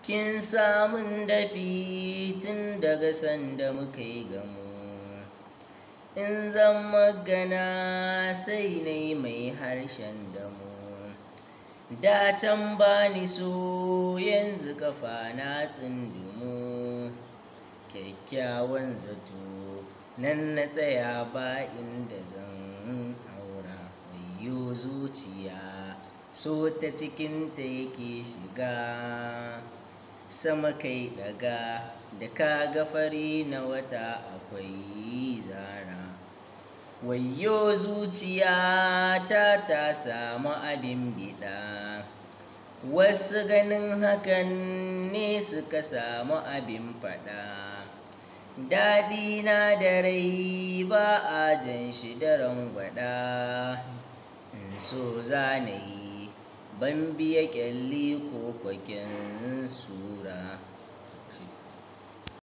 kin samun dafi tun daga sanda muka yi gamo. In zan magana sai nai mai harshen damo. Da can bani so yanzu kafa na tsindumo. Kyakkyawan zato nan na tsaya ba inda zan haura. Wayyo zuciya so ta cikinta yake shiga. Sama kai daga da kaga fari na wata akwai zara. Wayyo zuciya ta samu abin biɗa. Wasu ganin hakan ne suka samu abin faɗa. Daɗi na da rai ba a jan shi da rangwada. In so za na yi ban biya ƙyalli ko kwakin